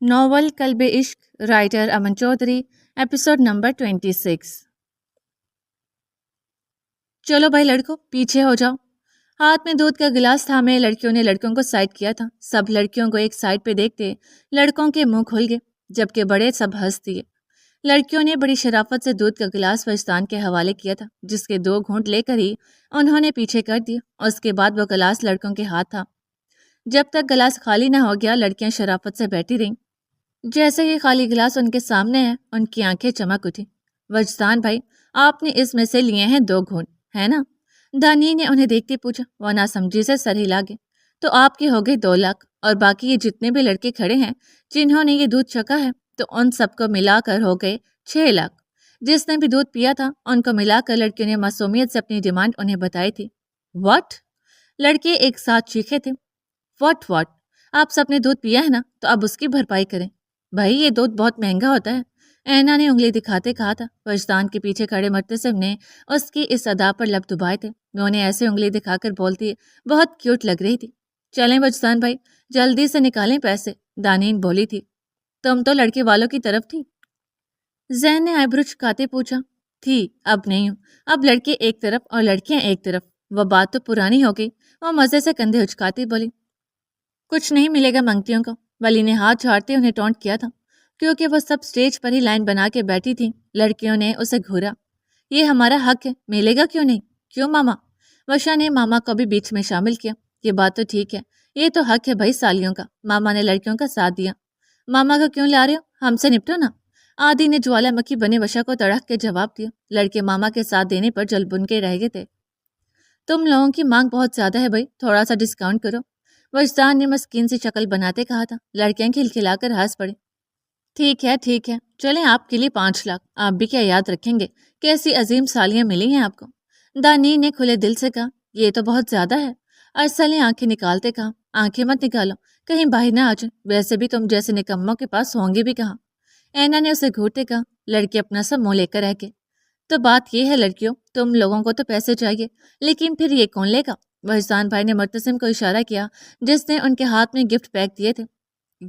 Novel club عشق، writer امن Chaudhry, episode number 26۔ چلو بھائی لڑکوں پیچھے ہو جاؤ۔ ہاتھ میں دودھ کا گلاس تھامے لڑکیوں نے لڑکوں کو سائڈ کیا تھا۔ سب لڑکیوں کو ایک سائڈ پہ دیکھتے لڑکوں کے منہ کھل گئے، جبکہ بڑے سب ہنس دیے۔ لڑکیوں نے بڑی شرافت سے دودھ کا گلاس وجدان کے حوالے کیا تھا، جس کے 2 گھونٹ لے کر ہی انہوں نے پیچھے کر دیا، اور اس کے بعد وہ گلاس لڑکوں کے ہاتھ تھا۔ جب تک گلاس خالی نہ ہو گیا لڑکیاں شرافت سے بیٹھی رہیں۔ جیسے ہی خالی گلاس ان کے سامنے ہے ان کی آنکھیں چمک اٹھی۔ وجدان بھائی، آپ نے اس میں سے لیے ہیں 2 گھونٹ، ہے نا؟ دانی نے انہیں دیکھتے پوچھا۔ وہ ناسمجھی سے سر ہلا گئے۔ تو آپ کے ہو گئے 2 لاکھ، اور باقی یہ جتنے بھی لڑکے کھڑے ہیں جنہوں نے یہ دودھ چکھا ہے تو ان سب کو ملا کر ہو گئے 6 لاکھ۔ جس نے بھی دودھ پیا تھا ان کو ملا کر لڑکیوں نے معصومیت سے اپنی ڈیمانڈ انہیں بتائی تھی۔ واٹ؟ لڑکے ایک ساتھ چیخے تھے۔ واٹ؟ آپ سب نے دودھ پیا ہے نا، تو اب اس کی بھرپائی کریں۔ بھائی یہ دودھ بہت مہنگا ہوتا ہے، اینا نے انگلی دکھاتے کہا تھا۔ وجدان کے پیچھے کھڑے مرتسم نے اس کی اس ادا پر لب دبائے تھے۔ وہ انہیں ایسے انگلی دکھا کر بولتی بہت کیوٹ لگ رہی تھی۔ چلیں وجدان بھائی، جلدی سے نکالیں پیسے، دانین بولی تھی۔ تم تو لڑکے والوں کی طرف تھی؟ زین نے آئیبرو چکاتے پوچھا۔ تھی، اب نہیں ہوں، اب لڑکے ایک طرف اور لڑکیاں ایک طرف۔ وہ بات تو پرانی ہو گئی۔ وہ مزے سے کندھے اچکاتی بولی۔ کچھ نہیں ملے گا منگتیوں کو، ولی نے ہاتھ جھاڑتے انہیں ٹونٹ کیا تھا، کیونکہ وہ سب سٹیج پر ہی لائن بنا کے بیٹھی تھیں۔ لڑکیوں نے اسے گھورا۔ یہ ہمارا حق ہے، ملے گا کیوں نہیں؟ کیوں ماما؟ وشا نے ماما کو بھی بیچ میں شامل کیا۔ یہ بات تو ٹھیک ہے، یہ تو حق ہے بھائی سالیوں کا۔ ماما نے لڑکیوں کا ساتھ دیا۔ ماما کا کیوں لا رہے ہو؟ ہم سے نپٹو نا۔ آدی نے جوالا مکھی بنے وشا کو تڑک کے جواب دیا۔ لڑکے ماما کے ساتھ دینے پر جل بن کے رہ گئے تھے۔ تم لوگوں کی مانگ بہت زیادہ ہے بھائی، تھوڑا سا ڈسکاؤنٹ کرو، وجدان نے مسکین سی شکل بناتے کہا تھا۔ لڑکیاں کھلکھلا کر ہنس پڑے۔ ٹھیک ہے، چلیں آپ کے لیے 5 لاکھ۔ آپ بھی کیا یاد رکھیں گے کیسی عظیم سالیاں ملی ہیں آپ کو؟ دانی نے کھلے دل سے کہا۔ یہ تو بہت زیادہ ہے، ارسل نے آنکھیں نکالتے کہا۔ آنکھیں مت نکالو، کہیں باہر نہ آ جائیں، ویسے بھی تم جیسے نکموں کے پاس ہوں گے بھی کہاں۔ اینا نے اسے گھورتے کہا۔ لڑکی اپنا سا منہ لے کر رہ گئے۔ تو بات یہ ہے لڑکیوں، تم لوگوں کو تو پیسے چاہیے، لیکن پھر یہ کون لے گا؟ وجدان بھائی نے مرتسم کو اشارہ کیا، جس نے ان کے ہاتھ میں گفٹ پیک دیے تھے۔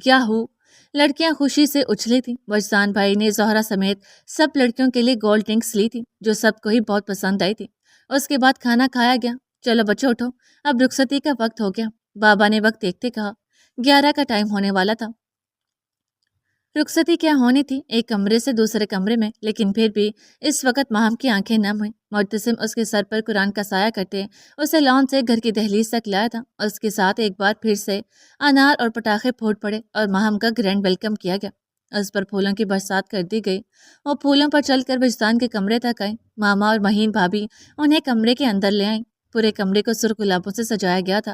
یاہو! لڑکیاں خوشی سے اچھلی تھیں۔ وجدان بھائی نے زہرا سمیت سب لڑکیوں کے لیے گولڈ ڈرنکس لی تھی، جو سب کو ہی بہت پسند آئی تھی۔ اس کے بعد کھانا کھایا گیا۔ چلو بچوں اٹھو، اب رخصتی کا وقت ہو گیا۔ بابا نے وقت دیکھتے کہا۔ 11 کا ٹائم ہونے والا تھا۔ رخصتی کیا ہونی تھی، ایک کمرے سے دوسرے کمرے میں، لیکن پھر بھی اس وقت ماہم کی آنکھیں نم ہوئیں۔ مرتسم اس کے سر پر قرآن کا سایہ کرتے اسے لان سے گھر کی دہلیز تک لایا تھا۔ اس کے ساتھ ایک بار پھر سے انار اور پٹاخے پھوٹ پڑے اور ماہم کا گرینڈ ویلکم کیا گیا۔ اس پر پھولوں کی برسات کر دی گئی۔ وہ پھولوں پر چل کر وجدان کے کمرے تک آئیں۔ ماما اور مہین بھابھی انہیں کمرے کے اندر لے آئیں۔ پورے کمرے کو سرخ گلابوں سے سجایا گیا تھا۔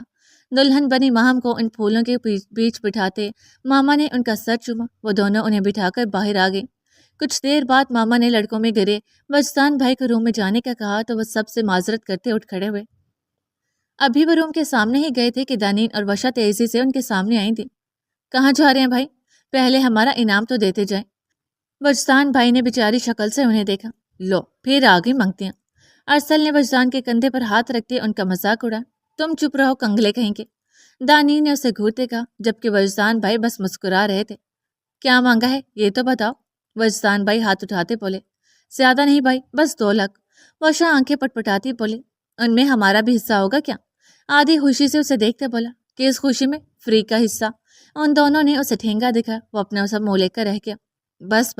دلہن بنی ماہم کو ان پھولوں کے بیچ بٹھاتے ماما نے ان کا سر چوما۔ وہ دونوں انہیں بٹھا کر باہر آ گئی۔ کچھ دیر بعد ماما نے لڑکوں میں گرے وجدان بھائی کو روم میں جانے کا کہا تو وہ سب سے معذرت کرتے اٹھ کھڑے ہوئے۔ ابھی وہ روم کے سامنے ہی گئے تھے کہ دانین اور وشا تیزی سے ان کے سامنے آئی تھی۔ کہاں جا رہے ہیں بھائی؟ پہلے ہمارا انعام تو دیتے جائیں۔ وجدان بھائی نے بیچاری شکل سے انہیں دیکھا۔ لو پھر آ گئی منگتیاں۔ ارسل نے وجدان کے کندھے پر ہاتھ رکھتے ان کا مذاق اڑا۔ تم چپ رہو کنگلے کہیں کے، دانی نے اسے گھورتے کہا، جبکہ وجدان بھائی بس مسکرا رہے تھے۔ کیا مانگا ہے یہ تو بتاؤ؟ وجدان بھائی ہاتھ اٹھاتے بولے۔ زیادہ نہیں بھائی، بس 2 لاکھ۔ وشا آنکھیں پٹپٹاتی بولے۔ ان میں ہمارا بھی حصہ ہوگا کیا؟ آدھی خوشی سے اسے دیکھتے بولا۔ کس خوشی میں؟ فری کا حصہ۔ ان دونوں نے اسے ٹھینگا دکھا۔ وہ اپنا سب منہ لے کر رہ گیا۔ بس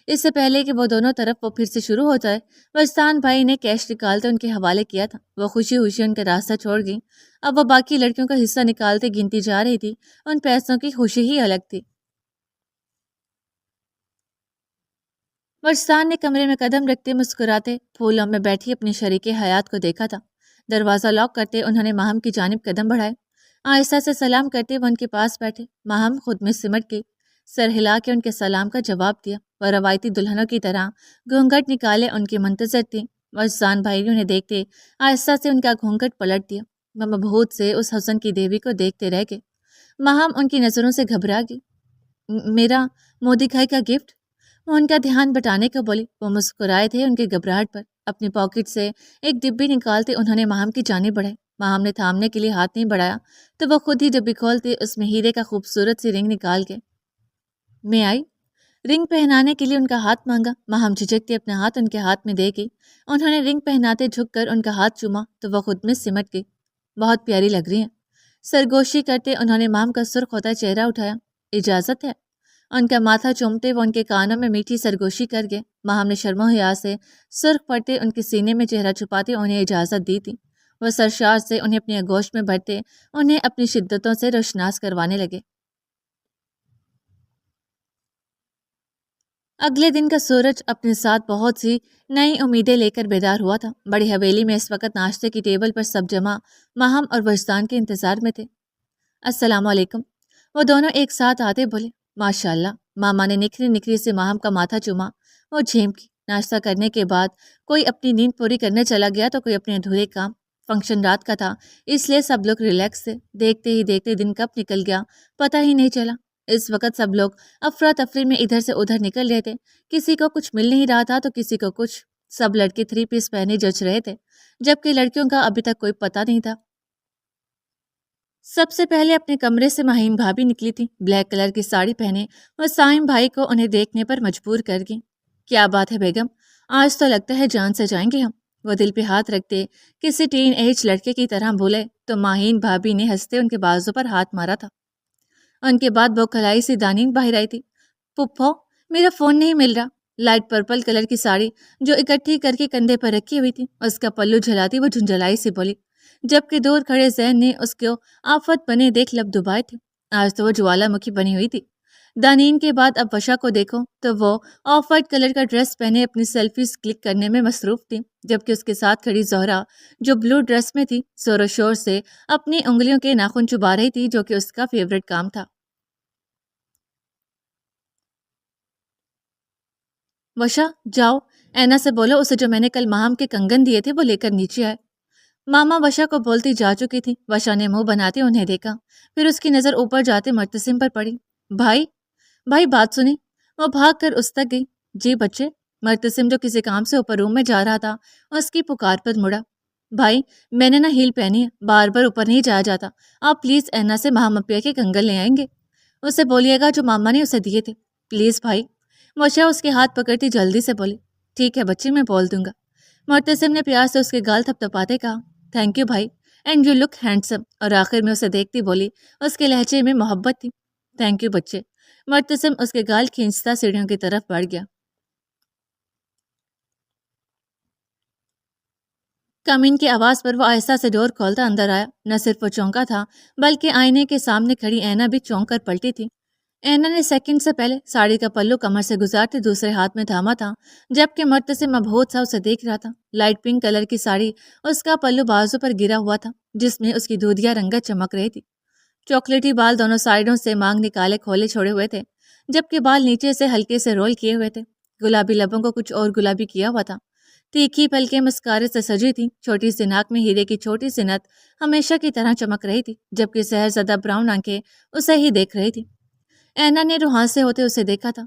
اس سے پہلے کہ وہ دونوں طرف وہ پھر سے شروع ہو جائے، وجدان بھائی نے کیش نکالتے ان کے حوالے کیا تھا۔ وہ خوشی ان کا راستہ چھوڑ گئی۔ اب وہ باقی لڑکیوں کا حصہ نکالتے گنتی جا رہی تھی۔ ان پیسوں کی خوشی ہی الگ تھی۔ وجدان نے کمرے میں قدم رکھتے مسکراتے پھولوں میں بیٹھی اپنی شریک حیات کو دیکھا تھا۔ دروازہ لاک کرتے انہوں نے ماہم کی جانب قدم بڑھائے۔ آہستہ سے سلام کرتے وہ ان کے پاس بیٹھے۔ ماہم خود میں سمٹ گئی، سر ہلا کے ان کے سلام کا جواب دیا۔ وہ روایتی دلہنوں کی طرح گھونگھٹ نکالے ان کی منتظر تھی۔ وجدان بھائی نے انہیں دیکھتے آہستہ سے ان کا گھونگھٹ پلٹ دیا۔ وہ مبہوت سے اس حسن کی دیوی کو دیکھتے رہ گئے۔ ماہم ان کی نظروں سے گھبرا گئی۔ میرا مودی بھائی کا گفٹ؟ وہ ان کا دھیان بٹانے کو بولی۔ وہ مسکرائے تھے ان کے گھبراہٹ پر۔ اپنی پاکٹ سے ایک ڈبی نکالتے انہوں نے ماہم کی جانب بڑھائی۔ ماہم نے تھامنے کے لیے ہاتھ نہیں بڑھایا تو وہ خود ہی ڈبی کھولتے اس میں ہیرے کا خوبصورت سی رنگ نکال کے میں آئی رنگ پہنانے کے لیے ان کا ہاتھ مانگا۔ ماہم جھجکتے اپنا ہاتھ ان کے ہاتھ میں دے گئی۔ انہوں نے رنگ پہناتے جھک کر ان کا ہاتھ چوما تو وہ خود میں سمٹ گئی۔ بہت پیاری لگ رہی ہیں۔ سرگوشی کرتے انہوں نے مام کا سرخ ہوتا چہرہ اٹھایا۔ اجازت ہے؟ ان کا ماتھا چومتے وہ ان کے کانوں میں میٹھی سرگوشی کر گئے۔ ماہم نے شرم و حیا سے سرخ پڑتے ان کے سینے میں چہرہ چھپاتے انہیں اجازت دی تھی۔ وہ سرشار سے انہیں اپنی آغوش میں بھرتے انہیں اپنی شدتوں سے روشناس کروانے لگے۔ اگلے دن کا سورج اپنے ساتھ بہت سی نئی امیدیں لے کر بیدار ہوا تھا۔ بڑی حویلی میں اس وقت ناشتے کی ٹیبل پر سب جمع ماہم اور وجدان کے انتظار میں تھے۔ السلام علیکم، وہ دونوں ایک ساتھ آتے بولے۔ ماشاء اللہ، ماما نے نکھری نکھری سے ماہم کا ماتھا چوما۔ وہ جھیمکی۔ ناشتہ کرنے کے بعد کوئی اپنی نیند پوری کرنے چلا گیا تو کوئی اپنے ادھورے کام۔ فنکشن رات کا تھا، اس لیے سب لوگ ریلیکس تھے۔ دیکھتے ہی دیکھتے دن کب نکل گیا پتہ ہی نہیں چلا۔ اس وقت سب لوگ افراتفری میں ادھر سے ادھر نکل رہے تھے۔ کسی کو کچھ مل نہیں رہا تھا تو کسی کو کچھ۔ سب لڑکے 3 پیس پہنے جچ رہے تھے، جبکہ لڑکیوں کا ابھی تک کوئی پتہ نہیں تھا۔ سب سے پہلے اپنے کمرے سے مہیم بھابھی نکلی تھی، بلیک کلر کی ساڑی پہنے۔ وہ سائم بھائی کو انہیں دیکھنے پر مجبور کر گئی۔ کیا بات ہے بیگم، آج تو لگتا ہے جان سے جائیں گے ہم۔ وہ دل پہ ہاتھ رکھتے کسی ٹین ایج لڑکے کی طرح بولے تو ماہین بھابھی نے ہنستے ان کے بازو پر ہاتھ مارا تھا۔ ان کے بعد بوکھلائی سی دانین باہر آئی تھی۔ پپھو، میرا فون نہیں مل رہا۔ لائٹ پرپل کلر کی ساڑی جو اکٹھی کر کے کندھے پر رکھی ہوئی تھی، اس کا پلو جھلاتی وہ جھنجھلائی سے بولی، جبکہ دور کھڑے زین نے اس کو آفت بنے دیکھ لب دبائے تھے۔ آج تو وہ جوالا مکھی بنی ہوئی تھی۔ دانین کے بعد اب وشا کو دیکھو تو وہ آف وائٹ کلر کا ڈریس پہنے اپنی سیلفیز کلک کرنے میں مصروف تھی، جبکہ اس کے ساتھ کھڑی زہرا جو بلو ڈریس میں تھی زور و شور سے اپنی انگلیوں کے ناخن چبا رہی تھی، جو کہ اس کا فیوریٹ کام تھا۔ وشا، جاؤ اینا سے بولو اسے جو میں نے کل ماہم کے کنگن دیے تھے وہ لے کر نیچے آئے۔ ماما وشا کو بولتی جا چکی تھی۔ وشا نے منہ بناتے انہیں دیکھا، پھر اس کی نظر اوپر جاتے مرتسم پر پڑی۔ بھائی بات سنی۔ وہ بھاگ کر اس تک گئی۔ جی بچے۔ مرتسم جو کسی کام سے اوپر روم میں جا رہا تھا اس کی پکار پر مڑا۔ بھائی، میں نے ہیل پہنی ہے، بار بار اوپر نہیں جایا جاتا۔ آپ پلیز اینا سے ماہم اپیا کے کنگن لے آئیں گے، اسے بولیے گا جو ماما نے اسے دیے تھے، پلیز بھائی۔ وشا اس کے ہاتھ پکڑتی جلدی سے بولی، ٹھیک ہے بچی، میں بول دوں گا۔ مرتسم نے پیار سے اس کے گال تھپتھپاتے کہا، تھینک یو بھائی، اینڈ یو لک ہینڈسم، اور آخر میں اسے دیکھتی بولی، اس کے لہجے میں محبت تھی، تھینک یو بچے۔ مرتسم اس کے گال کھینچتا سیڑھیوں کی طرف بڑھ گیا۔ کمین کی آواز پر وہ آہستہ سے ڈور کھولتا اندر آیا۔ نہ صرف وہ چونکا تھا بلکہ آئینے کے سامنے کھڑی اینا بھی چونک کر پلٹی تھی۔ اینا نے سیکنڈ سے پہلے ساڑی کا پلو کمر سے گزارتے دوسرے ہاتھ میں تھاما تھا، جبکہ مرتسم مبہوت سا اسے دیکھ رہا تھا۔ لائٹ پنک کلر کی ساڑی اس کا پلو بازو پر گرا ہوا تھا، جس میں اس کی دودھیا رنگت چمک رہی تھی۔ چاکلیٹی بال دونوں سائیڈوں سے مانگ نکالے کھولے چھوڑے ہوئے تھے، جبکہ بال نیچے سے ہلکے سے رول کیے ہوئے تھے۔ گلابی لبوں کو کچھ اور گلابی کیا ہوا تھا۔ تیکھی پلکیں مسکارے سے سجی تھی۔ چھوٹی سی ناک میں ہیرے کی چھوٹی سی نت ہمیشہ کی طرح چمک رہی تھی، جبکہ سحر زدہ براؤن آنکھیں اسے ہی دیکھ رہی تھی۔ اینا نے روحان سے ہوتے اسے دیکھا تھا۔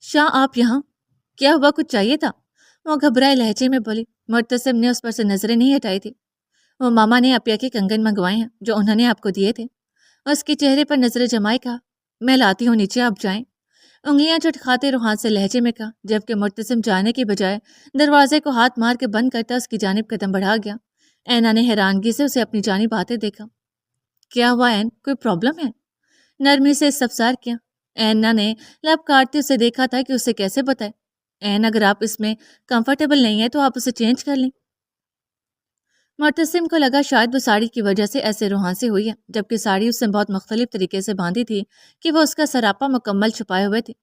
شاہ، آپ یہاں؟ کیا ہوا، کچھ چاہیے تھا؟ وہ گھبرائے لہجے میں بولی۔ مرتسم نے اس پر سے نظریں نہیں ہٹائی تھی۔ وہ ماما نے اپیا کے کنگن منگوائے ہیں جو انہوں نے آپ کو دیے تھے۔ اس کے چہرے پر نظریں جمائے کہا، میں لاتی ہوں نیچے، آپ جائیں۔ انگلیاں چٹکھاتے روحان سے لہجے میں کہا، جبکہ مرتسم جانے کی بجائے دروازے کو ہاتھ مار کے بند کرتا اس کی جانب قدم بڑھا گیا۔ اینا نے حیرانگی سے اسے اپنی جانب آتے دیکھا۔ کیا ہوا این، کوئی پرابلم ہے؟ نرمی سے استفسار کیا۔ اینا نے لب کاٹتے اسے دیکھا تھا کہ اسے کیسے بتائے۔ این، اگر آپ اس میں کمفرٹیبل نہیں ہیں تو آپ اسے چینج کر لیں۔ مرتسم کو لگا شاید وہ ساڑی کی وجہ سے ایسے روحان سے ہوئی ہے، جبکہ ساڑی اس سے بہت مختلف طریقے سے باندھی تھی کہ وہ اس کا سراپا مکمل چھپائے ہوئے تھے۔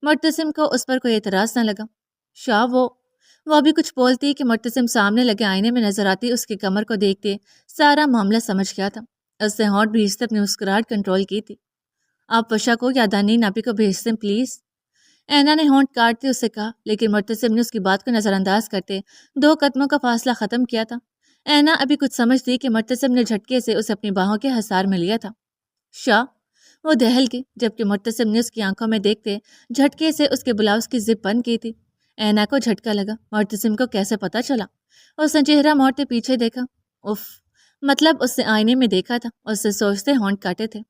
مرتسم کو اس پر کوئی اعتراض نہ لگا۔ شاہ، وہ ابھی کچھ بولتی کہ مرتسم سامنے لگے آئینے میں نظر آتی اس کی کمر کو دیکھتے سارا معاملہ سمجھ گیا تھا۔ اس سے ہونٹ بھیجتے اپنی مسکراہٹ کنٹرول کی تھی۔ آپ وشا کو یا دانین آپی کو بھیج دیں پلیز، اینا نے ہونٹ کاٹتے اس سے کہا، لیکن مرتسم نے اس کی بات کو نظر انداز کرتے 2 قدموں کا فاصلہ ختم کیا تھا۔ اینا ابھی کچھ سمجھتی کہ مرتسم نے جھٹکے سے اسے اپنی باہوں کے حصار میں لیا تھا۔ شاہ، وہ دہل گئی، جبکہ مرتسم نے اس کی آنکھوں میں دیکھتے جھٹکے سے اس کے بلاؤز کی زپ بند کی تھی۔ اینا کو جھٹکا لگا، مرتسم کو کیسے پتا چلا؟ اس نے چہرہ موڑتے پیچھے دیکھا۔ اف، مطلب اس سے آئینے میں دیکھا تھا، اس سے سوچتے ہونٹ کاٹے تھے۔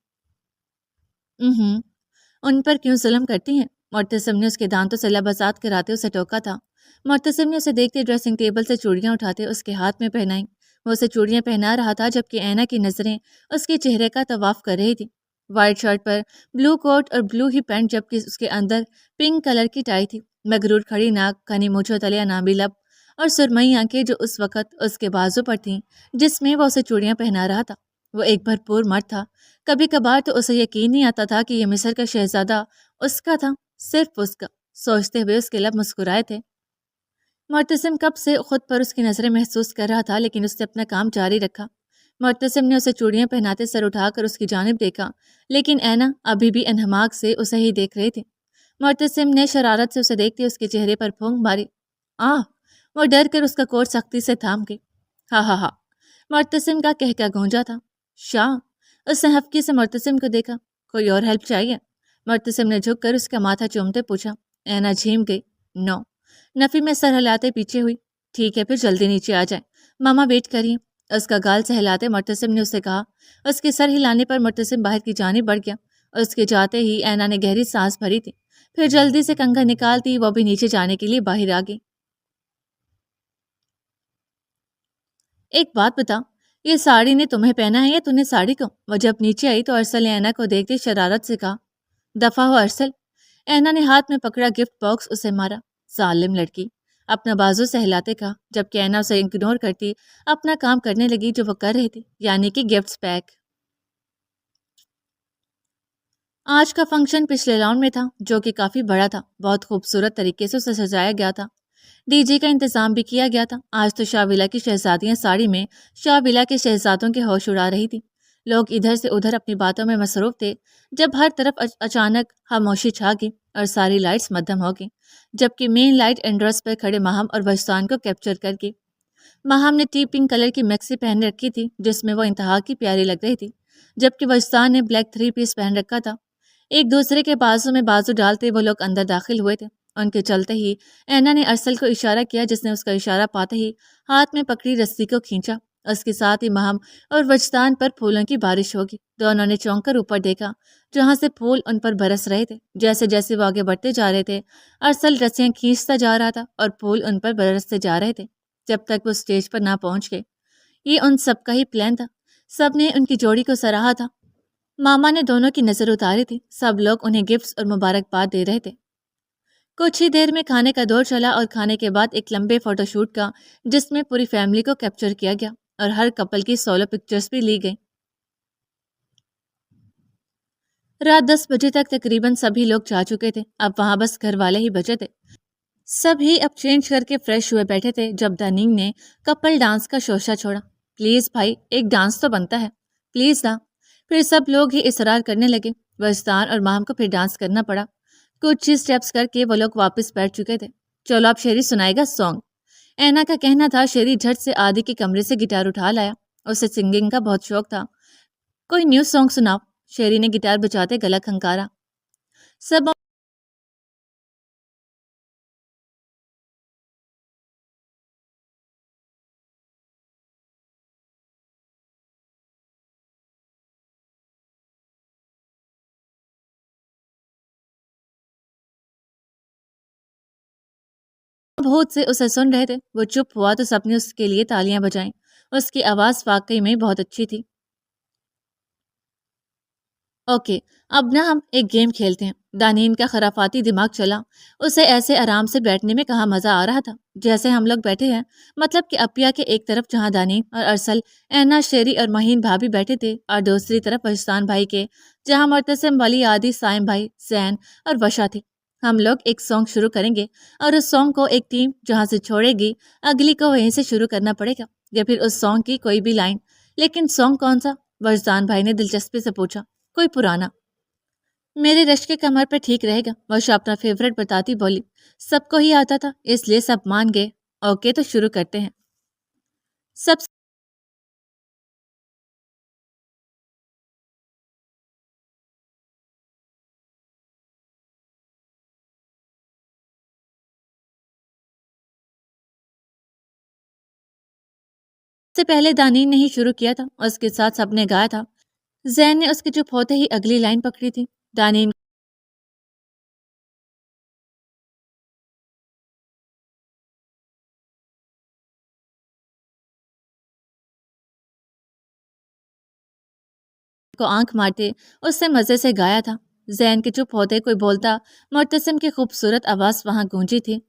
ان پر کیوں ظلم کرتی ہیں؟ مرتسم نے اس کے دانتوں سے لباسات کراتے اسے ٹوکا تھا۔ مرتسم نے اسے دیکھتے ڈریسنگ ٹیبل سے چوڑیاں اٹھاتے اس کے ہاتھ میں پہنائیں۔ وہ اسے چوڑیاں پہنا رہا تھا جبکہ اینا کی نظریں اس کے چہرے کا طواف کر رہی تھی۔ وائٹ شرٹ پر بلو کوٹ اور بلو ہی پینٹ، جبکہ اس کے اندر پنک کلر کی ٹائی تھی۔ مغرور کھڑی ناک، گھنی مونچھوں تلے انامی لب اور سرمئی آنکھیں جو اس وقت اس کے بازو پر تھیں جس میں وہ اسے چوڑیاں پہنا رہا تھا۔ وہ ایک بھرپور مرد تھا۔ کبھی کبھار تو اسے یقین نہیں آتا تھا کہ یہ مصر کا شہزادہ اس کا تھا، صرف اس کا۔ سوچتے ہوئے اس کے لب مسکرائے تھے۔ معتصم کب سے خود پر اس کی نظریں محسوس کر رہا تھا، لیکن اس نے اپنا کام جاری رکھا۔ معتصم نے اسے چوڑیاں پہناتے سر اٹھا کر اس کی جانب دیکھا، لیکن اینا ابھی بھی انہماک سے اسے ہی دیکھ رہی تھی۔ معتصم نے شرارت سے اسے دیکھتے اس کے چہرے پر پھونک ماری۔ آہ! وہ ڈر کر اس کا کوٹ سختی سے تھام گئی۔ ہا ہا ہا! معتصم کا کہکا گونجا تھا۔ شاہ! اس نے ہفکی سے معتصم کو دیکھا۔ کوئی اور ہیلپ چاہیے؟ معتصم نے جھک کر اس کا ماتھا چومتے پوچھا۔ اینا جھیم گئی۔ نو۔ نفی میں سر ہلاتے پیچھے ہوئی۔ ٹھیک ہے، پھر جلدی نیچے آ جائیں، ماما ویٹ کریے۔ اس کا گال سہلاتے معتصم نے اسے کہا۔ اس کے سر ہلانے پر معتصم باہر کی جانب بڑھ گیا۔ اس کے جاتے ہی اینا نے گہری سانس بھری تھی، پھر جلدی سے کنگھا نکالتی وہ بھی نیچے جانے کے لیے باہر آ گئی۔ ایک بات بتا، یہ ساڑی نے تمہیں پہنا ہے یا تم نے ساڑی کو؟ وہ جب نیچے آئی تو ارسل نے اینا کو دیکھتے شرارت سے کہا۔ دفع ہو ارسل! اینا نے ہاتھ میں پکڑا گفٹ باکس اسے مارا۔ ظالم لڑکی! اپنا بازو سہلاتے کہا، جبکہ اینا اسے اگنور کرتی اپنا کام کرنے لگی جو وہ کر رہی تھی، یعنی کہ گفٹس پیک۔ آج کا فنکشن پچھلے راؤنڈ میں تھا جو کہ کافی بڑا تھا۔ بہت خوبصورت طریقے سے اسے سجایا گیا تھا۔ ڈی جے کا انتظام بھی کیا گیا تھا۔ آج تو شاہ ولا کی شہزادیاں ساڑی میں شاہ ولا کے شہزادوں کے ہوش اڑا رہی تھی۔ لوگ ادھر سے ادھر اپنی باتوں میں مصروف تھے جب ہر طرف اچانک خاموشی چھا گئی اور ساری لائٹس مدھم ہو گئیں، جبکہ مین لائٹ انڈرس پر کھڑے ماہم اور وجدان کو کیپچر کر گئی۔ ماہم نے ٹی پنک کلر کی میکسی پہن رکھی تھی جس میں وہ انتہا کی پیاری لگ رہی تھی، جبکہ وجدان نے بلیک 3 پیس پہن رکھا تھا۔ ایک دوسرے کے بازو میں بازو ڈالتے وہ لوگ اندر داخل ہوئے تھے۔ ان کے چلتے ہی اینا نے ارسل کو اشارہ کیا، جس نے اس کا اشارہ پاتے ہی ہاتھ میں پکڑی رسی کو کھینچا۔ اس کے ساتھ ہی ماہم اور وجدان پر پھولوں کی بارش ہوگی۔ دونوں نے چونک کر اوپر دیکھا جہاں سے پھول ان پر برس رہے تھے۔ جیسے جیسے وہ آگے بڑھتے جا رہے تھے ارسل رسیاں کھینچتا جا رہا تھا اور پھول ان پر برستے جا رہے تھے جب تک وہ اسٹیج پر نہ پہنچ گئے۔ یہ ان سب کا ہی پلان تھا۔ سب نے ان کی جوڑی کو سراہا تھا۔ ماما نے دونوں کی نظر اتاری تھی۔ سب لوگ انہیں گفٹس اور مبارکباد دے رہے تھے۔ کچھ ہی دیر میں کھانے کا دور چلا اور کھانے کے بعد ایک لمبے فوٹو شوٹ کا جس میں پوری فیملی کو کیپچر کیا گیا اور ہر کپل کی سولو پکچرز بھی لی گئی۔ رات 10 بجے تک تقریباً سبھی لوگ جا چکے تھے۔ اب وہاں بس گھر والے ہی بچے تھے۔ سب ہی اب چینج کر کے فریش ہوئے بیٹھے تھے جب دانینگ نے کپل ڈانس کا شوشہ چھوڑا۔ پلیز بھائی، ایک ڈانس تو بنتا ہے، پلیز نا۔ پھر سب لوگ ہی اصرار کرنے لگے۔ وجدان اور ماہم کو پھر ڈانس کرنا پڑا۔ کچھ ہی اسٹیپس کر کے وہ لوگ واپس بیٹھ چکے تھے۔ چلو اب شیری سنائے گا سانگ، اینا کا کہنا تھا۔ شیری جھٹ سے آدی کے کمرے سے گٹار اٹھا لایا۔ اسے سنگنگ کا بہت شوق تھا۔ کوئی نیو سانگ سناؤ، شیری نے گٹار بجاتے گلا کھنکارا۔ سب بہت سے اسے سن رہے تھے۔ وہ چپ ہوا تو سب نے اس کے لیے تالیاں بجائیں۔ اس کی آواز واقعی میں بہت اچھی تھی۔ اوکے، اب نہ ہم ایک گیم کھیلتے ہیں۔ دانین کا خرافاتی دماغ چلا۔ اسے ایسے آرام سے بیٹھنے میں کہاں مزہ آ رہا تھا جیسے ہم لوگ بیٹھے ہیں، مطلب کہ اپیا کے ایک طرف جہاں دانین اور ارسل، اینا، شیری اور مہین بھابھی بیٹھے تھے، اور دوسری طرف وجدان بھائی کے جہاں مرتسم، ولی، عادی، سائم بھائی، زین اور وشا تھی۔ ہم لوگ ایک سانگ شروع کریں گے اور اس سانگ کو ایک ٹیم جہاں سے چھوڑے گی اگلی کو وہیں سے شروع کرنا پڑے گا، یا پھر اس سانگ کی کوئی بھی لائن۔ لیکن سانگ کون سا؟ وجدان بھائی نے دلچسپی سے پوچھا۔ کوئی پرانا، میرے رش کے کمر پہ ٹھیک رہے گا، وشا اپنا فیوریٹ بتاتی بولی۔ سب کو ہی آتا تھا اس لیے سب مان گئے۔ اوکے تو شروع کرتے ہیں۔ سب سے پہلے دانین نے ہی شروع کیا تھا، اس کے ساتھ سب نے گایا تھا۔ زین نے اس کے چپ ہوتے ہی اگلی لائن پکڑی تھی۔ دانین को आंख मारते उससे मजे से गाया था। जैन के चुप होते कोई बोलता, मुर्तसिम की खूबसूरत आवाज वहां गूंजी थी।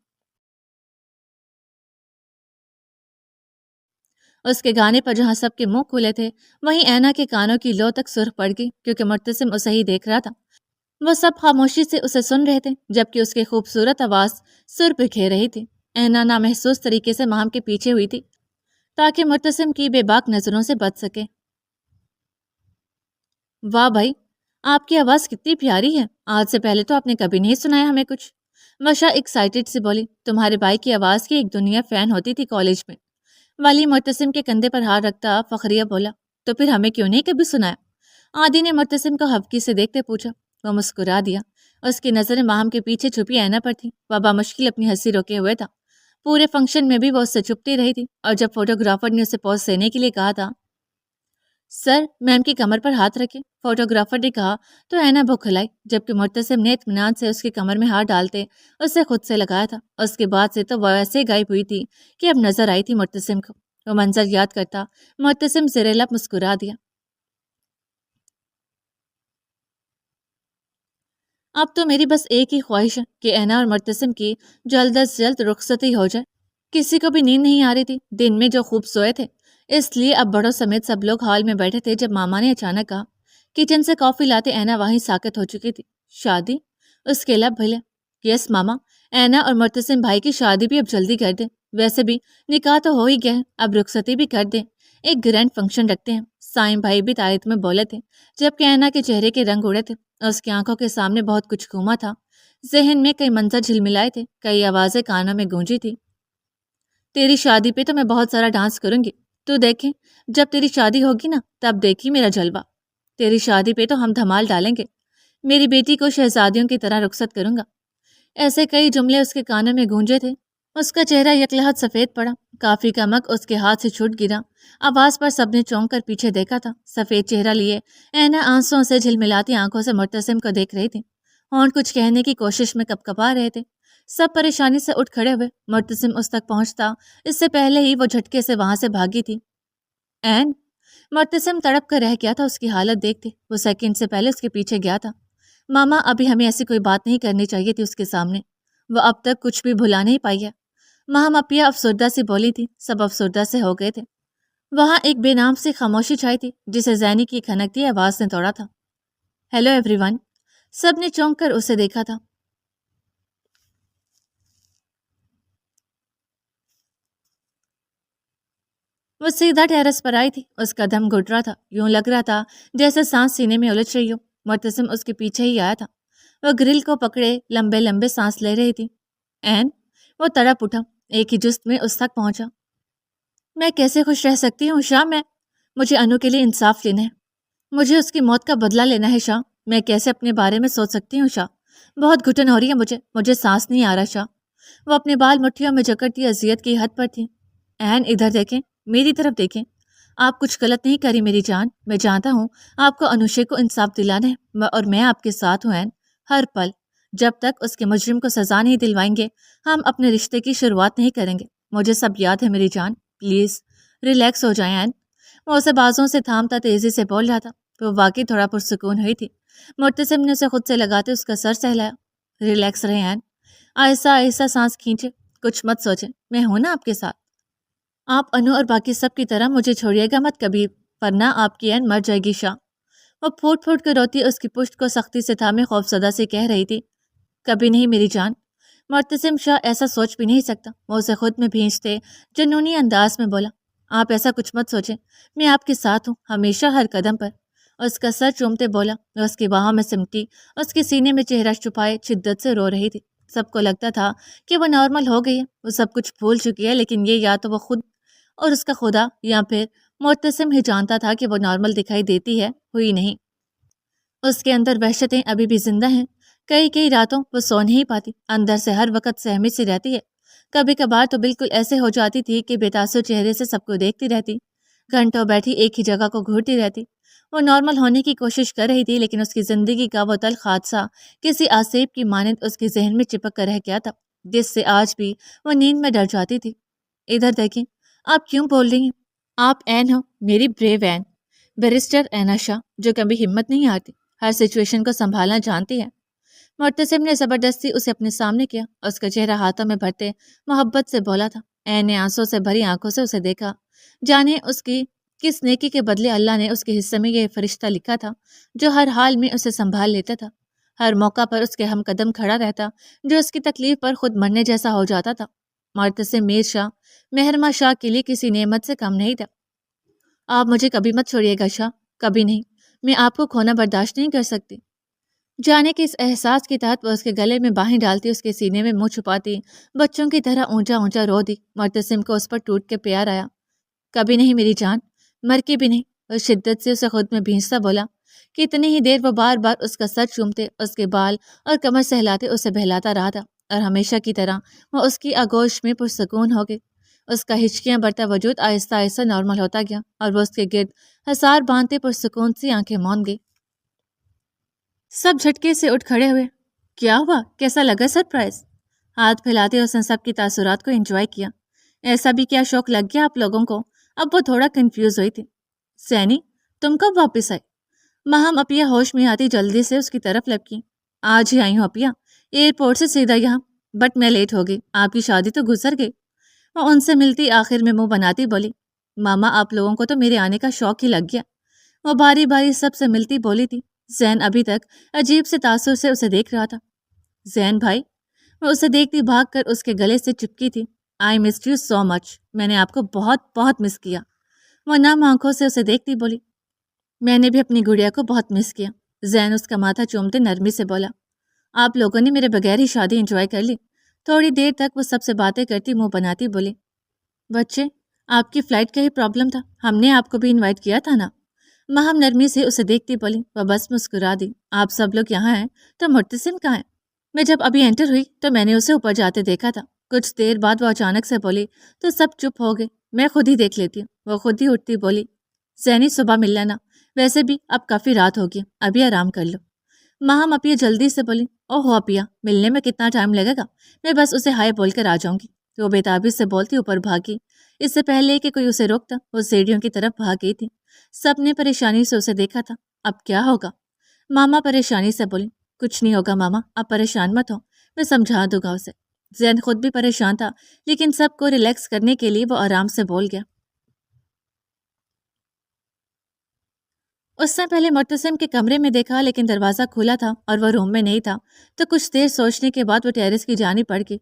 उसके गाने पर जहां सबके मुंह खुले थे, वहीं ऐना के कानों की लो तक सुर्ख पड़ गई, क्योंकि मुर्तसिम उसे ही देख रहा था। वो सब खामोशी से उसे सुन रहे थे, जबकि उसकी खूबसूरत आवाज सुर बिखेर रही थी। ऐना नामहसूस तरीके से माम के पीछे हुई थी, ताकि मुर्तसिम की बेबाक नजरों से बच सके। वाह भाई, आपकी आवाज कितनी प्यारी है। आज से पहले तो आपने कभी नहीं सुनाया हमें कुछ। वशा एक्साइटेड से बोली। तुम्हारे भाई की आवाज की एक दुनिया फैन होती थी कॉलेज में। वाली मुर्तसिम के कंधे पर हाथ रखता फखरिया बोला। तो फिर हमें क्यों नहीं कभी सुनाया? आदि ने मुर्तसिम को हवकी से देखते पूछा। वह मुस्कुरा दिया। उसकी नजरें माहम के पीछे छुपी ऐना पर थी। वह बामुश्किल अपनी हंसी रोके हुए था। पूरे फंक्शन में भी वो उससे चुपती रही थी, और जब फोटोग्राफर ने उसे पोज देने के लिए कहा था, सर मैम की कमर पर हाथ रखे, फोटोग्राफर ने कहा, तो ऐना बौखलाई, जबकि मुर्तसिम ने इत्मीनान से उसकी कमर में हाथ डालते उसे खुद से लगाया था। उसके बाद से तो वह ऐसे गायब हुई थी कि अब नजर आई थी मुर्तसिम को। वो मंजर याद करता मुर्तसिम सिरेलब मुस्कुरा दिया। अब तो मेरी बस एक ही ख्वाहिश है कि ऐना और मुर्तसिम की जल्द से जल्द रुखसती हो जाए। किसी को भी नींद नहीं आ रही थी, दिन में जो खूब सोए थे। इसलिए अब बड़ों समेत सब लोग हॉल में बैठे थे जब मामा ने अचानक कहा। किचन से कॉफी लाते ऐना वहीं साकत हो चुकी थी। शादी? उसके लब भले। यस मामा, ऐना और मुर्तसिम भाई की शादी भी अब जल्दी कर दे। वैसे भी निकाह तो हो ही गया है, अब रुखसती भी कर दे। एक ग्रैंड फंक्शन रखते हैं। साईं भाई भी तायद में बोले थे, जबकि ऐना के चेहरे के रंग उड़े थे। उसकी आंखों के सामने बहुत कुछ घूमा था। जहन में कई मंजर झिलमिलाए थे, कई आवाजें कानों में गूंजी थी। तेरी शादी पे तो मैं बहुत सारा डांस करूंगी। तू देखे, जब तेरी शादी होगी ना, तब देखी मेरा जलवा। तेरी शादी पे तो हम धमाल डालेंगे। मेरी बेटी को शहजादियों की तरह रुखसत करूंगा। ऐसे कई जुमले उसके कानों में गूंजे थे। उसका चेहरा यकलहत सफेद पड़ा। काफी का मग उसके हाथ से छूट गिरा। आवाज पर सबने चौंक कर पीछे देखा था। सफेद चेहरा लिए ऐना आंसुओं से झिलमिलाती आंखों से मुर्तसिम को देख रही थी। होंठ कुछ कहने की कोशिश में कपकपा रहे थे। सब परेशानी से उठ खड़े हुए। मुर्तसिम उस तक पहुंचता, इससे पहले ही वो झटके से वहां से भागी थी। एन मुर्तसिम तड़प कर रह गया था उसकी हालत देखते। वो सेकंड से पहले उसके पीछे गया था। मामा, अभी हमें ऐसी कोई बात नहीं करनी चाहिए थी उसके सामने। वो अब तक कुछ भी भुला नहीं पाई है। महामपिया अफसरदा से बोली थी। सब अफसरदा से हो गए थे। वहां एक बेनाम सी खामोशी छाई थी, जिसे जैनी की खनकती आवाज ने तोड़ा था। Hello everyone. सब ने चौंक कर उसे देखा था। वो सीधा टेरेस पर आई थी। उसका दम घुट रहा था। यूं लग रहा था जैसे सांस सीने में उलझ रही हो। मुर्तसिम उसके पीछे ही आया था। वो ग्रिल को पकड़े लंबे लंबे सांस ले रही थी। एन वो तड़प उठा। एक ही जुस्त में उस तक पहुंचा। मैं कैसे खुश रह सकती हूँ शाह? मुझे अनु के लिए इंसाफ लेना है। मुझे उसकी मौत का बदला लेना है शाह। मैं कैसे अपने बारे में सोच सकती हूँ शाह? बहुत घुटन हो रही है मुझे सांस नहीं आ रहा शाह। वो अपने बाल मुट्ठियों में जकड़ती अजियत की हद पर थी। एन इधर देखें, मेरी तरफ देखें। आप कुछ गलत नहीं करी मेरी जान। मैं जानता हूँ आपको अनुशे को इंसाफ दिलाना है, और मैं आपके साथ हूँ एन, हर पल। जब तक उसके मुजरिम को सजा नहीं दिलवाएंगे, हम अपने रिश्ते की शुरुआत नहीं करेंगे। मुझे सब याद है मेरी जान। प्लीज रिलैक्स हो जाए एन। वो उसे बाजों से थामता तेजी से बोल रहा था। वो वाकई थोड़ा पुरसुकून हुई थी। मुर्तसिम ने उसे खुद से लगाते उसका सर सहलाया। रिलैक्स रहे एन। आहिस्ता आहिस्ता सांस खींचे। कुछ मत सोचे, मैं हूं ना आपके साथ। आप अनु और बाकी सब की तरह मुझे छोड़िएगा मत कभी, वरना आपकी एन मर जाएगी शाह। वो फूट फूट कर रोती उसकी पुश्त को सख्ती से थामे खौफजदा से कह रही थी। कभी नहीं मेरी जान। मुर्तसिम शाह ऐसा सोच भी नहीं सकता। वो उसे खुद में भींचते जुनूनी अंदाज में बोला। आप ऐसा कुछ मत सोचें, मैं आपके साथ हूँ हमेशा, हर कदम पर। उसका सर चूमते बोला। वह उसकी बाहों में सिमटी, उसके सीने में चेहरा छुपाए शिद्दत से रो रही थी। सबको लगता था कि वो नॉर्मल हो गई है, वो सब कुछ भूल चुकी है, लेकिन ये या तो वो खुद और उसका खुदा या फिर मुर्तसिम ही जानता था कि वो नॉर्मल दिखाई देती है, हुई नहीं। उसके अंदर वहशतें अभी भी जिंदा हैं। कई कई रातों वो सो नहीं पाती, अंदर से हर वक्त सहमी सी रहती है। कभी कभार तो बिल्कुल ऐसे हो जाती थी कि बेतासुर चेहरे से सबको देखती रहती, घंटों बैठी एक ही जगह को घूरती रहती। वो नॉर्मल होने की कोशिश कर रही थी, लेकिन उसकी जिंदगी का वो तल्ख हादसा किसी आसेब की मानद उसके जहन में चिपक कर रह गया था, जिससे आज भी वो नींद में डर जाती थी। इधर देखें, आप क्यों बोल रही हैं? आप एन हो, मेरी ब्रेव एन। बैरिस्टर ऐना शाह, जो कभी हिम्मत नहीं हारती, हर सिचुएशन को संभालना जानती है। मुर्तसिम ने जबरदस्ती उसे अपने सामने किया। उसका चेहरा हाथों में भरते मोहब्बत से बोला था। ऐन ने आंसू से भरी आंखों से उसे देखा, जाने उसकी किस नेकी के बदले अल्लाह ने उसके हिस्से में यह फरिश्ता लिखा था, जो हर हाल में उसे संभाल लेता था, हर मौका पर उसके हम कदम खड़ा रहता, जो उसकी तकलीफ पर खुद मरने जैसा हो जाता था। मुर्तसिम मीर शाह मेहरमा शाह के लिए किसी नेमत से कम नहीं था। आप मुझे कभी मत छोड़िएगा शाह, कभी नहीं। मैं आपको खोना बर्दाश्त नहीं कर सकती। जाने के इस एहसास के तहत वह उसके गले में बाहें डालती, उसके सीने में मुंह छुपाती, बच्चों की तरह ऊंचा ऊंचा रो दी। मुर्तसिम को उस पर टूट के प्यार आया। कभी नहीं मेरी जान, मर के भी नहीं। उस शिद्दत से उसे खुद में भींचता बोला कि इतनी ही देर वो बार बार उसका सर चूमते, उसके बाल और कमर सहलाते उसे बहलाता रहा था, और हमेशा की तरह वह उसकी आगोश में पुरसकून हो गई। उसका हिचकियां बढ़ता वजूद आहिस्ता आहिस्ता नॉर्मल होता गया, और वो उसके गिर्द हसार बांधते पुरसकून सी आंखें मौन गई। सब झटके से उठ खड़े हुए। क्या हुआ, कैसा लगा सरप्राइज? हाथ फैलाते उसने सबकी तासुरात को एंजॉय किया। ऐसा भी क्या शौक लग गया आप लोगों को? अब वो थोड़ा कंफ्यूज हुई थी। सैनी, तुम कब वापस आई? महम अपिया होश में आती जल्दी से उसकी तरफ लपकी। आज ही आई हूँ अपिया, एयरपोर्ट से सीधा यहाँ, बट मैं लेट हो गई, आपकी शादी तो गुजर गई। वो उनसे मिलती आखिर में मुंह बनाती बोली, मामा आप लोगों को तो मेरे आने का शौक ही लग गया। वो बारी बारी सबसे मिलती बोली थी। जैन अभी तक अजीब से तासुर से उसे देख रहा था। जैन भाई, वो उसे देखती भागकर उसके गले से चिपकी थी। I missed you so much, मैंने आपको बहुत बहुत मिस किया। वो नम आंखों से उसे देखती बोली, मैंने भी अपनी गुड़िया को बहुत मिस किया। जैन उसका माथा चूमते नरमी से बोला, आप लोगों ने मेरे बगैर ही शादी एंजॉय कर ली। थोड़ी देर तक वो सबसे बातें करती मुंह बनाती बोली, बच्चे आपकी फ्लाइट का ही प्रॉब्लम था, हमने आपको भी इनवाइट किया था ना। महम नरमी से उसे देखती बोली। वह बस मुस्कुरा दी। आप सब लोग यहाँ हैं तो मुर्तसिम कहाँ है? मैं जब अभी एंटर हुई तो मैंने उसे ऊपर जाते देखा था। कुछ देर बाद वो अचानक से बोली तो सब चुप हो गए। मैं खुद ही देख लेती हूँ। वो खुद ही उठती बोली, जैनी सुबह मिल लेना, वैसे भी अब काफ़ी रात होगी, अभी आराम कर लो। महम अपिया जल्दी से बोली, ओहो अपिया, मिलने में कितना टाइम लगेगा, मैं बस उसे हाय बोलकर आ जाऊंगी। तो वो बेताबी से बोलती ऊपर भागी। इससे पहले कि कोई उसे रोकता वो सीढ़ियों की तरफ भाग गई थी। सबने परेशानी से उसे देखा था। अब क्या होगा? मामा परेशानी से बोली, कुछ नहीं होगा मामा, आप परेशान मत हो, मैं समझा दूंगा उसे। जैन खुद भी परेशान था, लेकिन सबको रिलैक्स करने के लिए वो आराम से बोल गया। उसने पहले मुर्तसिम के कमरे में देखा, लेकिन दरवाज़ा खुला था और वह रूम में नहीं था। तो कुछ देर सोचने के बाद वो टेरेस की जानी पड़ गई।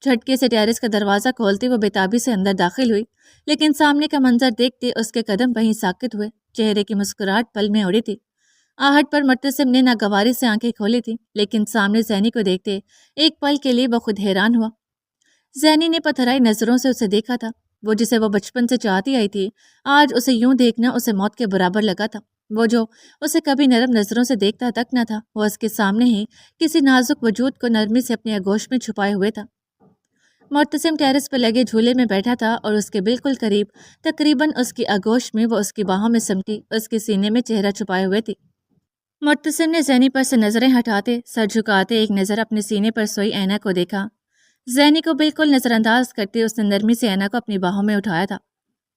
झटके से टेरेस का दरवाज़ा खोलते वो बेताबी से अंदर दाखिल हुई, लेकिन सामने का मंजर देखते उसके कदम वहीं साकित हुए। चेहरे की मुस्कुराहट पल में उड़ी थी। आहट पर मुर्तसिम ने नागवारी से आंखें खोली थी, लेकिन सामने जैनी को देखते एक पल के लिए वो खुद हैरान हुआ। जैनी ने पथराई नजरों से उसे देखा था। वो जिसे वो बचपन से चाहती आई थी, आज उसे यूं देखना उसे मौत के बराबर लगा था। वो जो उसे कभी नरम नजरों से देखता तक न था, वो उसके सामने ही किसी नाजुक वजूद को नरमी से अपने आगोश में छुपाए हुए था। मुर्तसिम टेरेस पर लगे झूले में बैठा था और उसके बिल्कुल करीब, तकरीबन उसकी आगोश में, वो उसकी बाहों में सिमटी उसके सीने में चेहरा छुपाए हुए थी। मुर्तसिम ने जैनी पर से नजरें हटाते, सर झुकाते एक नज़र अपने सीने पर सोई ऐना को देखा। जैनी को बिल्कुल नजरअंदाज करते उसने नरमी से ऐना को अपनी बाहों में उठाया था।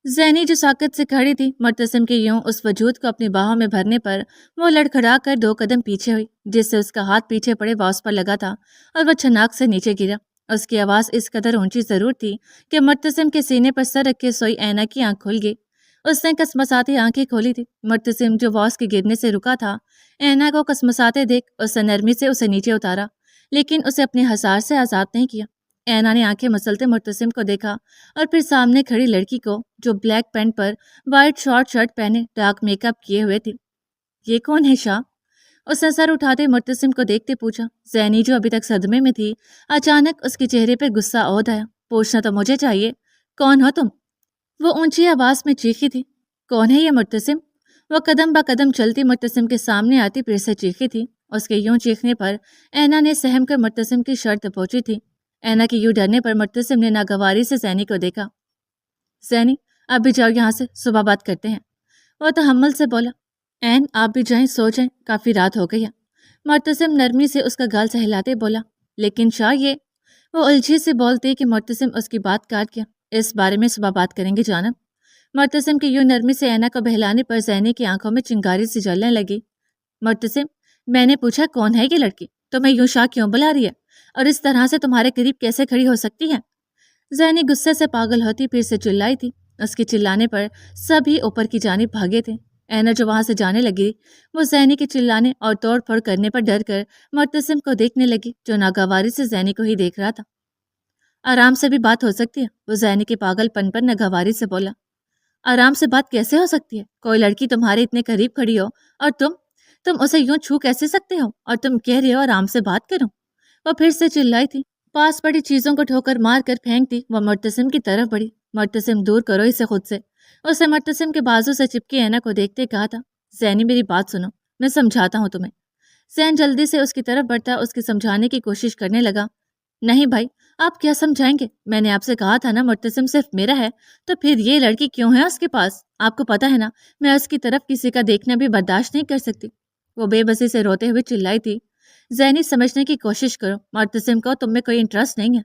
जैनी जो साकत से खड़ी थी, मुर्तसिम के यूं उस वजूद को अपनी बाहों में भरने पर वो लड़खड़ा कर 2 कदम पीछे हुई, जिससे उसका हाथ पीछे पड़े बांस पर लगा था और वह छनाक से नीचे गिरा। उसकी आवाज़ इस कदर ऊंची जरूर थी कि मुर्तसिम के सीने पर सर रख के सोई ऐना की आंख खुल गई। उसने कसमसाती आंखें खोली थी। मुर्तसिम जो वॉस के गिरने से रुका था, ऐना को कसमसाते देख उसने नरमी से उसे नीचे उतारा, लेकिन उसे अपने हसार से आज़ाद नहीं किया। ऐना ने आंखें मसलते मुर्तसिम को देखा और फिर सामने खड़ी लड़की को, जो ब्लैक पैंट पर वाइट शॉर्ट शर्ट पहने डार्क मेकअप किए हुए थी। ये कौन है शाह? उसने सर उठाते मुर्तसिम को देखते पूछा। जैनी जो अभी तक सदमे में थी, अचानक उसके चेहरे पर गुस्सा ओढ़ आया। पूछना तो मुझे चाहिए, कौन हो तुम? वो ऊंची आवाज में चीखी थी। कौन है ये मुर्तसिम? वो कदम ब कदम चलती मुर्तसिम के सामने आती फिर से चीखी थी। उसके यूं चीखने पर ऐना ने सहम कर मुर्तसिम की शर्त पहुंची थी। ऐना के यूं डरने पर मुर्तसिम ने नागवारी से जैनी को देखा। जैनी, आप भी जाओ यहाँ से, सुबह बात करते हैं। वो तहम्मुल से बोला। ऐन, आप भी जाएं, सो जाएं, काफ़ी रात हो गई है। मुर्तसिम नरमी से उसका गाल सहलाते बोला। लेकिन शाह ये, वो उलझी से बोलते कि मुर्तसिम उसकी बात काट गया। इस बारे में सुबह बात करेंगे जानब। मुर्तसिम की यूं नरमी से ऐना को बहलाने पर ज़ैनी की आंखों में चिंगारी सी जलने लगी। मुर्तसिम, मैंने पूछा कौन है ये लड़की, तुम्हें यूं शाह क्यों बुला रही है और इस तरह से तुम्हारे करीब कैसे खड़ी हो सकती है? ज़ैनी गुस्से से पागल होती फिर से चिल्लाई थी। उसके चिल्लाने पर सभी ऊपर की जानिब भागे थे। ऐना जो वहां से जाने लगी, वो ज़ैनी के चिल्लाने और तोड़ फोड़ करने पर डर कर मुर्तसिम को देखने लगी, जो नागवारी से ज़ैनी को ही देख रहा था। आराम से भी बात हो सकती है, वो ज़ैनी के पागलपन पर नागवारी से बोला। आराम से बात कैसे हो सकती है? कोई लड़की तुम्हारे इतने करीब खड़ी हो और तुम उसे यूं छू कैसे सकते हो? और तुम कह रहे हो आराम से बात करो? वो फिर से चिल्लाई थी। पास पड़ी चीजों को ठोकर मार कर फेंकती वो मुर्तसिम की तरफ बढ़ी। मुर्तसिम, दूर करो इसे खुद से। उसे मुर्तसिम के बाजू से चिपकी ऐना को देखते कहा था, ज़ैनी मेरी बात सुनो, मैं समझाता हूँ तुम्हें। ज़ैन जल्दी से उसकी तरफ बढ़ता उसकी समझाने की कोशिश करने लगा। नहीं भाई, आप क्या समझाएंगे? मैंने आपसे कहा था ना मुर्तसिम सिर्फ मेरा है, तो फिर ये लड़की क्यों है उसके पास? आपको पता है ना, मैं उसकी तरफ किसी का देखना भी बर्दाश्त नहीं कर सकती। वो बेबसी से रोते हुए चिल्लाई थी। ज़ैनी, समझने की कोशिश करो, मुर्तसिम को तुम में कोई इंटरेस्ट नहीं है।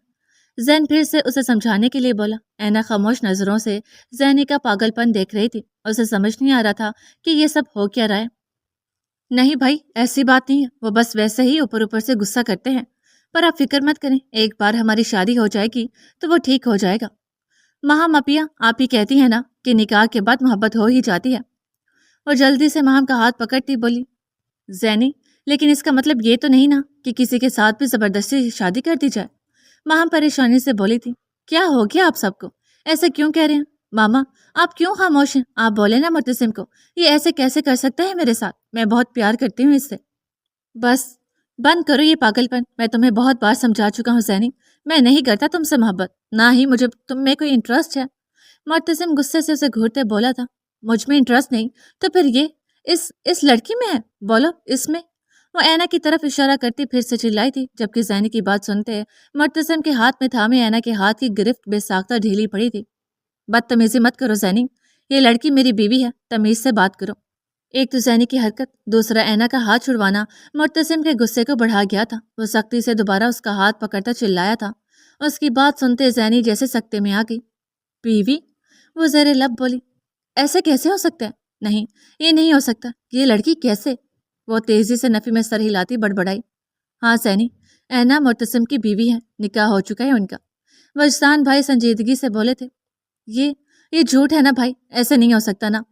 ज़ैन फिर से उसे समझाने के लिए बोला। ऐना खामोश नजरों से ज़ैनी का पागलपन देख रही थी। उसे समझ नहीं आ रहा था कि ये सब हो क्या रहा है। नहीं भाई, ऐसी बात नहीं है, वो बस वैसे ही ऊपर ऊपर से गुस्सा करते हैं। पर आप फिक्र मत करें, एक बार हमारी शादी हो जाएगी तो वो ठीक हो जाएगा। महाम अपिया, आप ही कहती हैं ना कि निकाह के बाद मोहब्बत हो ही जाती है। और जल्दी से महाम का हाथ पकड़ती बोली। ज़ैनी, लेकिन इसका मतलब ये तो नहीं ना कि किसी के साथ भी जबरदस्ती शादी कर दी जाए। महाम परेशानी से बोली थी। क्या हो गया आप सबको? ऐसे क्यों कह रहे हैं? मामा, आप क्यों खामोश हैं? आप बोले ना मुर्तसिम को, ये ऐसे कैसे कर सकता है मेरे साथ? मैं बहुत प्यार करती हूँ इससे। बस बंद करो ये पागलपन, मैं तुम्हें बहुत बार समझा चुका हूँ ज़ैनी। मैं नहीं करता तुमसे मोहब्बत, ना ही मुझे तुम में कोई इंटरेस्ट है। मुर्तसिम गुस्से से उसे घूरते बोला था। मुझ में इंटरेस्ट नहीं तो फिर ये इस लड़की में है? बोलो, इसमें? वो ऐना की तरफ इशारा करती फिर से चिल्लाई थी, जबकि ज़ैनी की बात सुनते मुर्तसिम के हाथ में थामे ऐना के हाथ की गिरफ्त बेसाख्ता ढीली पड़ी थी। बदतमीजी मत करो ज़ैनी, ये लड़की मेरी बीवी है, तमीज से बात करो। एक तो ज़ैनी की हरकत, दूसरा ऐना का हाथ छुड़वाना मुर्तसिम के गुस्से को बढ़ा गया था। वो सख्ती से दोबारा उसका हाथ पकड़ता चिल्लाया था। उसकी बात सुनते ज़ैनी जैसे सकते में आ गई। बीवी? वो ज़रे लब बोली। ऐसे कैसे हो सकता है? नहीं, ये नहीं हो सकता। ये लड़की कैसे? वो तेजी से नफी में सर हिलाती बड़बड़ाई। हाँ सैनी, ऐना मुर्तसिम की बीवी है, निकाह हो चुका है उनका। वजदान भाई संजीदगी से बोले थे। ये ये झूठ है ना भाई, ऐसे नहीं हो सकता ना।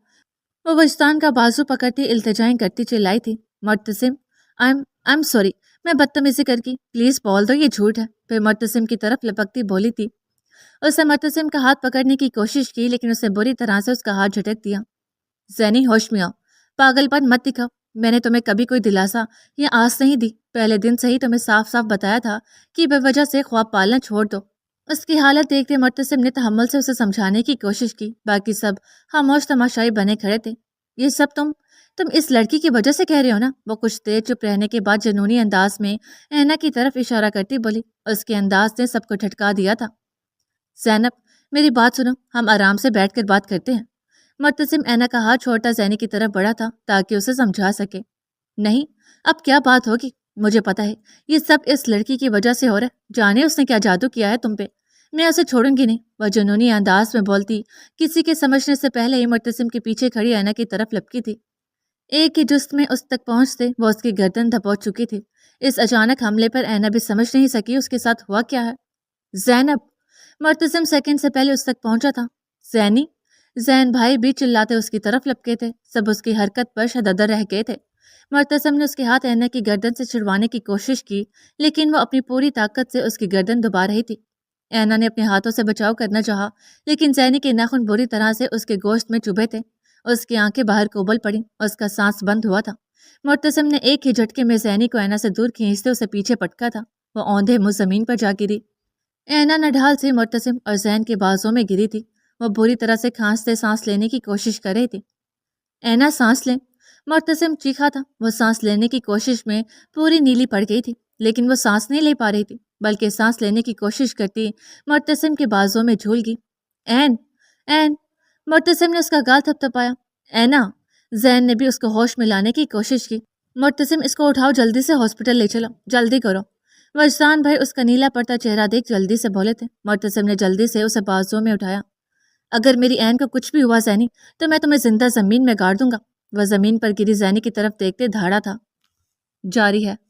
वो वजदान का बाजू पकड़ती इल्तिजाएं करती चिल्लाई थी। मुर्तसिम, आई एम सॉरी, मैं बदतमीजी करकी, प्लीज बोल दो ये झूठ है। फिर मुर्तसिम की तरफ लपकती बोली थी। उसने मुर्तसिम का हाथ पकड़ने की कोशिश की, लेकिन उसने बुरी तरह से उसका हाथ झटक दिया। ज़ैनी, होश में आओ, पागलपन मत दिखाओ। मैंने तुम्हें कभी कोई दिलासा या आस नहीं दी। पहले दिन से ही तुम्हें साफ साफ बताया था कि बेवजह से ख्वाब पालना छोड़ दो। उसकी हालत देखते मुर्तसिम ने तहम्मुल से उसे समझाने की कोशिश की। बाकी सब खामोश तमाशाई बने खड़े थे। ये सब तुम इस लड़की की वजह से कह रहे हो ना? वो कुछ देर चुप रहने के बाद जुनूनी अंदाज में ऐना की तरफ इशारा करती बोली। उसके अंदाज ने सबको ठटका दिया था। ज़ैनब, मेरी बात सुनो, हम आराम से बैठकर बात करते हैं। मुर्तसिम ऐना का हाथ छोड़ता ज़ैनी की तरफ बढ़ा था ताकि उसे समझा सके। नहीं, अब क्या बात होगी? मुझे पता है ये सब इस लड़की की वजह से हो रहा है। जाने उसने क्या जादू किया है तुम पे। मैं उसे छोड़ूंगी नहीं। वह जुनूनी अंदाज में बोलती किसी के समझने से पहले ही मुर्तसिम के पीछे खड़ी ऐना की तरफ लपकी थी। एक ही जुस्त में उस तक पहुंचते वो उसकी गर्दन दबोच चुकी थी। इस अचानक हमले पर ऐना भी समझ नहीं सकी उसके साथ हुआ क्या है। ज़ैनब, मुर्तसिम सेकंड से पहले उस तक पहुंचा था। ज़ैनी, ज़ैन भाई भी चिल्लाते उसकी तरफ लपके थे। सब उसकी हरकत पर शददर रह गए थे। मुर्तसिम ने उसके हाथ ऐना की गर्दन से छुड़वाने की कोशिश की, लेकिन वो अपनी पूरी ताकत से उसकी गर्दन दबा रही थी। ऐना ने अपने हाथों से बचाव करना चाहा, लेकिन ज़ैनी के नाखून बुरी तरह से उसके गोश्त में चुभे थे। उसकी आंखें बाहर को उबल पड़ी, उसका सांस बंद हुआ था। मुर्तसिम ने एक ही झटके में ज़ैनी को ऐना से दूर खींचते उसे पीछे पटका था। वो औंधे मुंह जमीन पर जा गिरी। ऐना नढाल से मुर्तसिम और ज़ैन के बाजों में गिरी थी। वो बुरी तरह से खांसते सांस लेने की कोशिश कर रही थी। ऐना, सांस ले। मुर्तसिम चीखा था। वो सांस लेने की कोशिश में पूरी नीली पड़ गई थी, लेकिन वो सांस नहीं ले पा रही थी, बल्कि सांस लेने की कोशिश करती मुर्तसिम के बाजों में झूल गई। ऐन, ऐन। मुर्तसिम ने उसका गाल थपथपाया। ऐना। ज़ैन ने भी उसको होश में लाने की कोशिश की। मुर्तसिम, इसको उठाओ, जल्दी से हॉस्पिटल ले चलो, जल्दी करो। वजदान भाई उसका नीला पड़ता चेहरा देख जल्दी से बोले थे। मुर्तसिम ने जल्दी से उसे बाजुओं में उठाया। اگر میری عین کو کچھ بھی ہوا زینی تو میں تمہیں زندہ زمین میں گاڑ دوں گا۔ وہ زمین پر گری زینی کی طرف دیکھتے دھاڑا تھا۔ جاری ہے۔